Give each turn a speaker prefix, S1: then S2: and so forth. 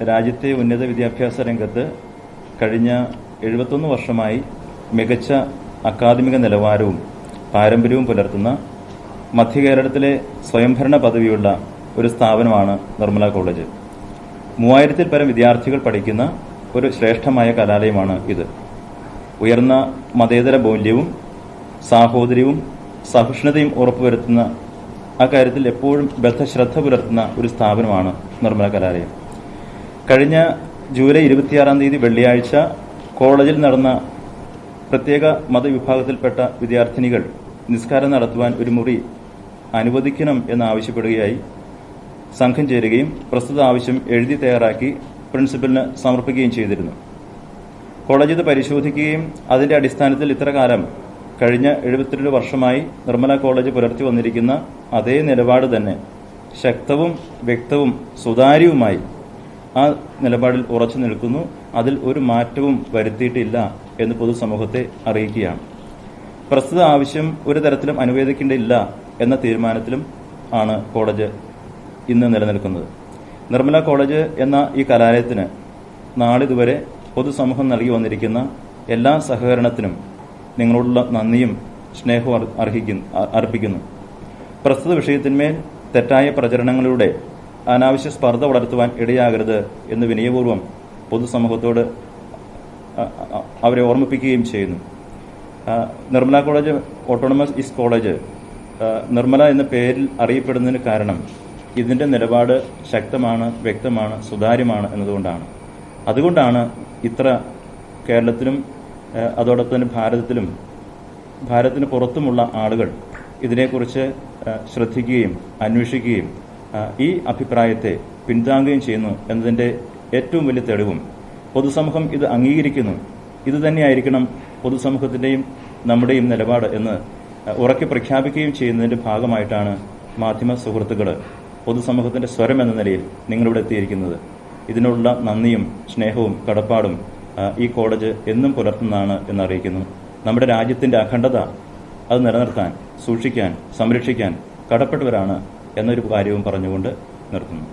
S1: രാജ്യത്തെ ഉന്നത വിദ്യാഭ്യാസ രംഗത്ത് കഴിഞ്ഞ 71 വർഷമായി മികച്ച അക്കാദമിക നിലവാരവും പാരമ്പര്യവും പുലർത്തുന്ന മധ്യകേരളത്തിലെ സ്വയംഭരണ പദവിയുള്ള ഒരു സ്ഥാപനമാണ് നിർമ്മല കോളേജ്. 3000-ൽ പരം വിദ്യാർത്ഥികൾ പഠിക്കുന്ന ഒരു ശ്രേഷ്ഠമായ കലാലയമാണ് ഇത്. ഉയർന്ന മതേതര മൂല്യവും സാഹോദര്യവും സഹിഷ്ണുതയും ഉറപ്പുവരുത്തുന്ന അക്കാര്യത്തിൽ എപ്പോഴും ബദ്ധശ്രദ്ധ പുലർത്തുന്ന ഒരു സ്ഥാപനമാണ് നിർമ്മല കലാലയം. കഴിഞ്ഞ ജൂലൈ 26-ാം തീയതി വെള്ളിയാഴ്ച കോളേജിൽ നടന്ന പ്രത്യേക മതവിഭാഗത്തിൽപ്പെട്ട വിദ്യാർത്ഥിനികൾ നിസ്കാരം നടത്തുവാൻ ഒരു മുറി അനുവദിക്കണം എന്നാവശ്യപ്പെടുകയായി സംഘം ചേരുകയും പ്രസ്തുത ആവശ്യം എഴുതി തയ്യാറാക്കി പ്രിൻസിപ്പലിന് സമർപ്പിക്കുകയും ചെയ്തിരുന്നു. കോളേജ് ഇത് പരിശോധിക്കുകയും അതിന്റെ അടിസ്ഥാനത്തിൽ ഇത്രകാലം കഴിഞ്ഞ 72 വർഷമായി നിർമ്മല കോളേജ് പുലർത്തി വന്നിരിക്കുന്ന അതേ നിലപാട് തന്നെ ശക്തവും വ്യക്തവും സുതാര്യവുമായി ആ നിലപാടിൽ ഉറച്ചു നിൽക്കുന്നു. അതിൽ ഒരു മാറ്റവും വരുത്തിയിട്ടില്ല എന്ന് പൊതുസമൂഹത്തെ അറിയിക്കുകയാണ്. പ്രസ്തുത ആവശ്യം ഒരു തരത്തിലും അനുവദിക്കേണ്ടില്ല എന്ന തീരുമാനത്തിലും ആണ് കോളേജ് ഇന്ന് നിലനിൽക്കുന്നത്. നിർമ്മല കോളേജ് എന്ന ഈ കലാലയത്തിന് നാളിതുവരെ പൊതുസമൂഹം നൽകി വന്നിരിക്കുന്ന എല്ലാ സഹകരണത്തിനും നിങ്ങളോടുള്ള നന്ദിയും സ്നേഹവും അർപ്പിക്കുന്നു. പ്രസ്തുത വിഷയത്തിന്മേൽ തെറ്റായ പ്രചരണങ്ങളിലൂടെ അനാവശ്യ സ്പർദ്ധ വളർത്തുവാൻ ഇടയാകരുത് എന്ന് വിനയപൂർവ്വം പൊതുസമൂഹത്തോട് അവരെ ഓർമ്മിപ്പിക്കുകയും ചെയ്യുന്നു. Nirmala college autonomous east college Nirmala എന്ന പേരിൽ അറിയപ്പെടുന്നതിന് കാരണം ഇതിന്റെ നിലപാട് ശക്തമാണ്, വ്യക്തമാണ്, സുതാര്യമാണ് എന്നതുകൊണ്ടാണ്. അതുകൊണ്ടാണ് ഇത്ര കേരളത്തിലും അതോടൊപ്പം തന്നെ ഭാരതത്തിന് പുറത്തുമുള്ള ആളുകൾ ഇതിനെക്കുറിച്ച് ശ്രദ്ധിക്കുകയും അന്വേഷിക്കുകയും ഈ അഭിപ്രായത്തെ പിന്താങ്ങുകയും ചെയ്യുന്നു എന്നതിന്റെ ഏറ്റവും വലിയ തെളിവും പൊതുസമൂഹം ഇത് അംഗീകരിക്കുന്നു. ഇതുതന്നെയായിരിക്കണം പൊതുസമൂഹത്തിന്റെയും നമ്മുടെയും നിലപാട് എന്ന് ഉറക്കെ പ്രഖ്യാപിക്കുകയും ചെയ്യുന്നതിന്റെ ഭാഗമായിട്ടാണ് മാധ്യമ സുഹൃത്തുക്കൾ പൊതുസമൂഹത്തിന്റെ സ്വരം എന്ന നിലയിൽ നിങ്ങളിവിടെ എത്തിയിരിക്കുന്നത്. ഇതിനുള്ള നന്ദിയും സ്നേഹവും കടപ്പാടും ഈ കോളേജ് എന്നും പുലർത്തുന്നതാണ് എന്നറിയിക്കുന്നു. നമ്മുടെ രാജ്യത്തിന്റെ അഖണ്ഡത അത് നിലനിർത്താൻ, സൂക്ഷിക്കാൻ, സംരക്ഷിക്കാൻ കടപ്പെട്ടവരാണ് എന്നൊരു കാര്യവും പറഞ്ഞുകൊണ്ട് നിർത്തുന്നു.